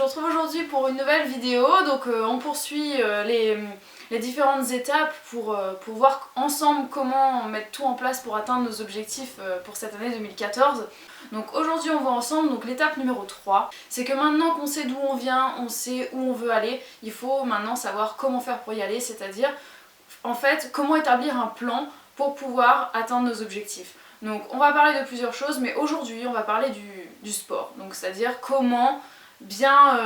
retrouve aujourd'hui pour une nouvelle vidéo. Donc on poursuit les différentes étapes pour voir ensemble comment mettre tout en place pour atteindre nos objectifs pour cette année 2014. Donc aujourd'hui on voit ensemble donc l'étape numéro 3. C'est que maintenant qu'on sait d'où on vient, on sait où on veut aller, il faut maintenant savoir comment faire pour y aller, c'est-à-dire en fait comment établir un plan pour pouvoir atteindre nos objectifs. Donc on va parler de plusieurs choses, mais aujourd'hui on va parler du sport. Donc c'est-à-dire comment bien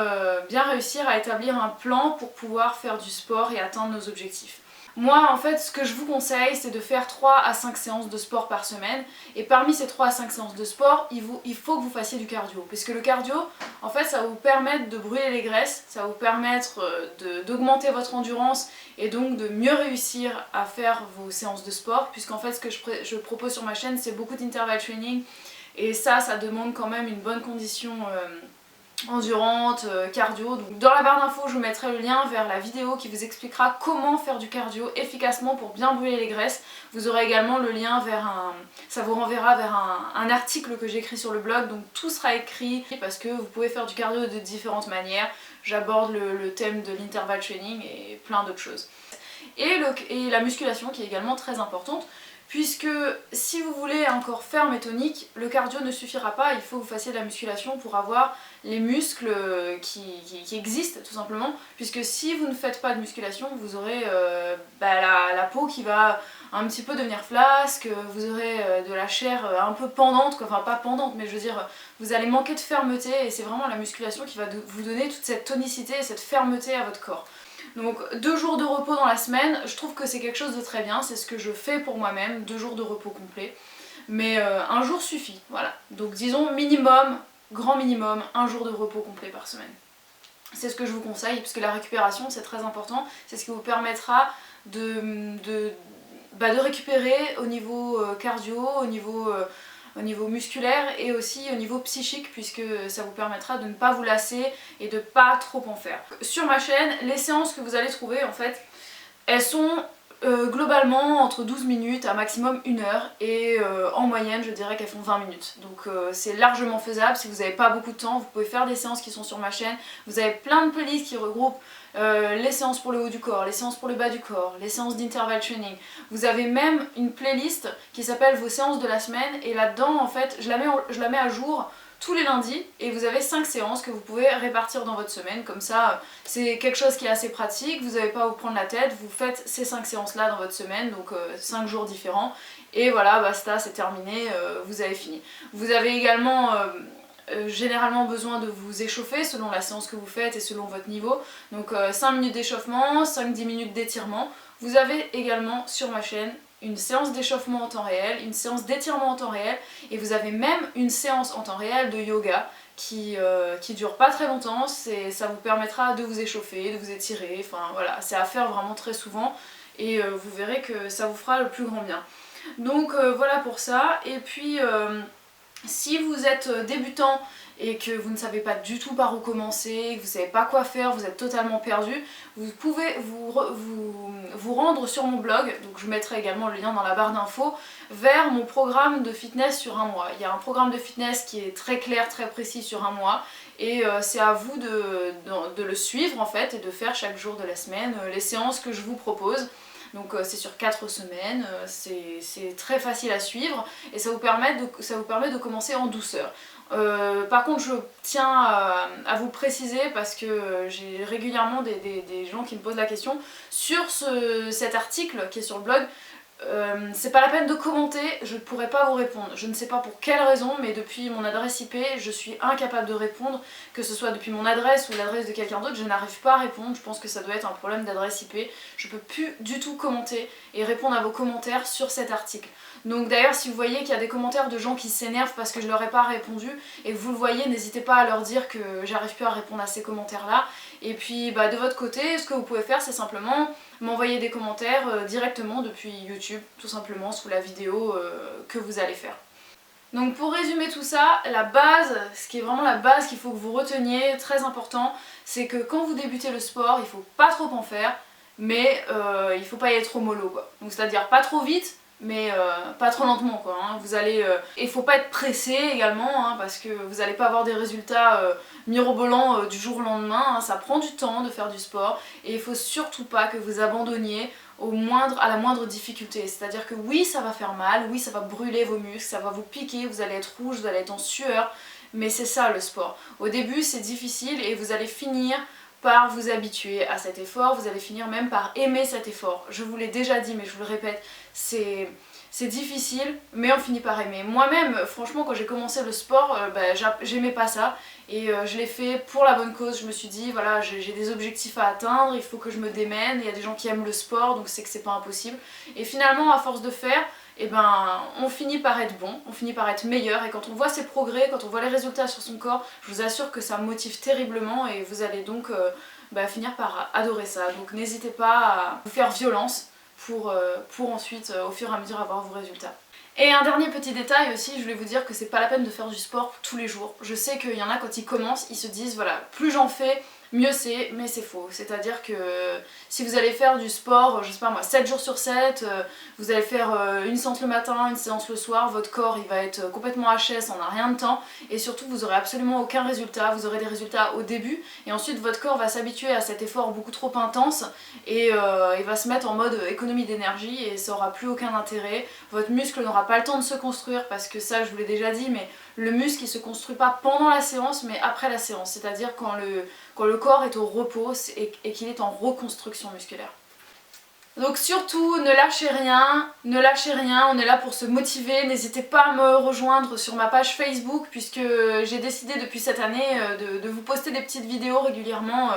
réussir à établir un plan pour pouvoir faire du sport et atteindre nos objectifs. Moi en fait ce que je vous conseille c'est de faire 3 à 5 séances de sport par semaine, et parmi ces 3 à 5 séances de sport il faut que vous fassiez du cardio, parce que le cardio en fait ça va vous permettre de brûler les graisses, ça va vous permettre d'augmenter votre endurance et donc de mieux réussir à faire vos séances de sport, puisqu'en fait ce que je propose sur ma chaîne c'est beaucoup d'interval training, et ça demande quand même une bonne condition endurante, cardio. Donc dans la barre d'infos je vous mettrai le lien vers la vidéo qui vous expliquera comment faire du cardio efficacement pour bien brûler les graisses. Vous aurez également le lien vers ça vous renverra vers un article que j'ai écrit sur le blog, donc tout sera écrit parce que vous pouvez faire du cardio de différentes manières. J'aborde le thème de l'interval training et plein d'autres choses. Et la musculation qui est également très importante, puisque si vous voulez un corps ferme et tonique, le cardio ne suffira pas, il faut que vous fassiez de la musculation pour avoir les muscles qui existent tout simplement, puisque si vous ne faites pas de musculation, vous aurez la peau qui va un petit peu devenir flasque, vous aurez de la chair un peu pendante, enfin pas pendante, mais je veux dire, vous allez manquer de fermeté, et c'est vraiment la musculation qui va vous donner toute cette tonicité et cette fermeté à votre corps. Donc 2 jours de repos dans la semaine, je trouve que c'est quelque chose de très bien, c'est ce que je fais pour moi-même, 2 jours de repos complet. Mais un jour suffit, voilà. Donc disons minimum, grand minimum, 1 jour de repos complet par semaine. C'est ce que je vous conseille, puisque la récupération c'est très important, c'est ce qui vous permettra de récupérer au niveau cardio, au niveau musculaire et aussi au niveau psychique, puisque ça vous permettra de ne pas vous lasser et de pas trop en faire. Sur ma chaîne, les séances que vous allez trouver en fait, elles sont globalement entre 12 minutes à maximum 1 heure, et en moyenne je dirais qu'elles font 20 minutes. Donc c'est largement faisable. Si vous n'avez pas beaucoup de temps, vous pouvez faire des séances qui sont sur ma chaîne. Vous avez plein de playlists qui regroupent les séances pour le haut du corps, les séances pour le bas du corps, les séances d'interval training. Vous avez même une playlist qui s'appelle vos séances de la semaine, et là-dedans en fait je la mets à jour tous les lundis, et vous avez 5 séances que vous pouvez répartir dans votre semaine. Comme ça c'est quelque chose qui est assez pratique, vous n'avez pas à vous prendre la tête, vous faites ces 5 séances là dans votre semaine, donc 5 jours différents, et voilà, basta, c'est terminé, vous avez fini. Vous avez également généralement besoin de vous échauffer selon la séance que vous faites et selon votre niveau, donc 5 minutes d'échauffement, 5-10 minutes d'étirement. Vous avez également sur ma chaîne une séance d'échauffement en temps réel, une séance d'étirement en temps réel, et vous avez même une séance en temps réel de yoga qui dure pas très longtemps. Ça vous permettra de vous échauffer, de vous étirer, enfin voilà, c'est à faire vraiment très souvent, et vous verrez que ça vous fera le plus grand bien. Donc voilà pour ça. Et puis si vous êtes débutant et que vous ne savez pas du tout par où commencer, que vous ne savez pas quoi faire, vous êtes totalement perdu, vous pouvez vous rendre sur mon blog, donc je mettrai également le lien dans la barre d'infos, vers mon programme de fitness sur 1 mois. Il y a un programme de fitness qui est très clair, très précis sur 1 mois, et c'est à vous de le suivre en fait, et de faire chaque jour de la semaine les séances que je vous propose. Donc c'est sur 4 semaines, c'est très facile à suivre, et ça vous permet de commencer en douceur. Par contre je tiens à vous préciser, parce que j'ai régulièrement des gens qui me posent la question sur cet article qui est sur le blog. C'est pas la peine de commenter, je ne pourrai pas vous répondre. Je ne sais pas pour quelle raison, mais depuis mon adresse IP, je suis incapable de répondre, que ce soit depuis mon adresse ou l'adresse de quelqu'un d'autre, je n'arrive pas à répondre. Je pense que ça doit être un problème d'adresse IP. Je peux plus du tout commenter et répondre à vos commentaires sur cet article. Donc d'ailleurs si vous voyez qu'il y a des commentaires de gens qui s'énervent parce que je leur ai pas répondu, et que vous le voyez, n'hésitez pas à leur dire que j'arrive plus à répondre à ces commentaires là. Et puis de votre côté, ce que vous pouvez faire c'est simplement m'envoyer des commentaires directement depuis YouTube, tout simplement sous la vidéo que vous allez faire. Donc pour résumer tout ça, la base, ce qui est vraiment la base qu'il faut que vous reteniez, très important, c'est que quand vous débutez le sport, il faut pas trop en faire, mais il faut pas y être trop mollo quoi. Donc c'est-à-dire pas trop vite, mais pas trop lentement quoi, hein. Vous allez, et faut pas être pressé également, hein, parce que vous n'allez pas avoir des résultats mirobolants du jour au lendemain, hein. Ça prend du temps de faire du sport et il faut surtout pas que vous abandonniez à la moindre difficulté. C'est-à-dire que oui, ça va faire mal, oui, ça va brûler vos muscles, ça va vous piquer, vous allez être rouge, vous allez être en sueur, mais c'est ça le sport. Au début c'est difficile et vous allez finir par vous habituer à cet effort, vous allez finir même par aimer cet effort. Je vous l'ai déjà dit mais je vous le répète, c'est difficile mais on finit par aimer. Moi-même, franchement, quand j'ai commencé le sport, j'aimais pas ça et je l'ai fait pour la bonne cause. Je me suis dit voilà, j'ai des objectifs à atteindre, il faut que je me démène, il y a des gens qui aiment le sport donc c'est que c'est pas impossible. Et finalement à force de faire, et on finit par être bon, on finit par être meilleur et quand on voit ses progrès, quand on voit les résultats sur son corps, je vous assure que ça motive terriblement et vous allez donc finir par adorer ça. Donc n'hésitez pas à vous faire violence pour ensuite au fur et à mesure avoir vos résultats. Et un dernier petit détail aussi, je voulais vous dire que c'est pas la peine de faire du sport tous les jours. Je sais qu'il y en a quand ils commencent, ils se disent voilà, plus j'en fais, mieux c'est, mais c'est faux. C'est-à-dire que si vous allez faire du sport, je sais pas moi, 7 jours sur 7, vous allez faire une séance le matin, une séance le soir, votre corps il va être complètement HS en un rien de temps et surtout vous aurez absolument aucun résultat, vous aurez des résultats au début et ensuite votre corps va s'habituer à cet effort beaucoup trop intense et il va se mettre en mode économie d'énergie et ça aura plus aucun intérêt. Votre muscle n'aura pas le temps de se construire parce que ça je vous l'ai déjà dit, mais le muscle il se construit pas pendant la séance mais après la séance, c'est-à-dire quand le corps est au repos et qu'il est en reconstruction musculaire. Donc surtout ne lâchez rien, on est là pour se motiver, n'hésitez pas à me rejoindre sur ma page Facebook puisque j'ai décidé depuis cette année de vous poster des petites vidéos régulièrement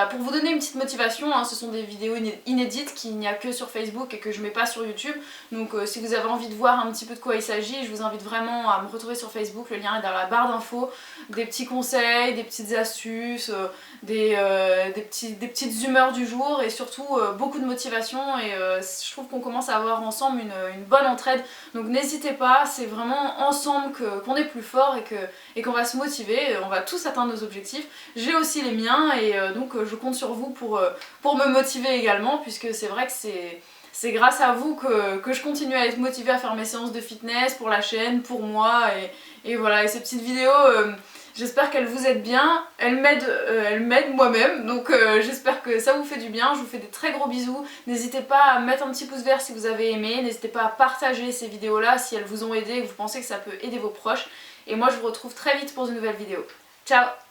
pour vous donner une petite motivation, hein. Ce sont des vidéos inédites qu'il n'y a que sur Facebook et que je mets pas sur YouTube, donc si vous avez envie de voir un petit peu de quoi il s'agit, je vous invite vraiment à me retrouver sur Facebook, le lien est dans la barre d'infos, des petits conseils, des petites astuces, des petites humeurs du jour et surtout beaucoup de motivation et je trouve qu'on commence à avoir ensemble une bonne entraide, donc n'hésitez pas, c'est vraiment ensemble qu'on est plus fort et qu'on va se motiver, on va tous atteindre nos objectifs. J'ai aussi les miens et donc je compte sur vous pour me motiver également puisque c'est vrai que c'est grâce à vous que je continue à être motivée à faire mes séances de fitness pour la chaîne, pour moi et voilà, et ces petites vidéos j'espère qu'elles vous aident bien, elles m'aident moi-même, donc j'espère que ça vous fait du bien, je vous fais des très gros bisous, n'hésitez pas à mettre un petit pouce vert si vous avez aimé, n'hésitez pas à partager ces vidéos là si elles vous ont aidé et que vous pensez que ça peut aider vos proches, et moi je vous retrouve très vite pour de nouvelles vidéos. Ciao!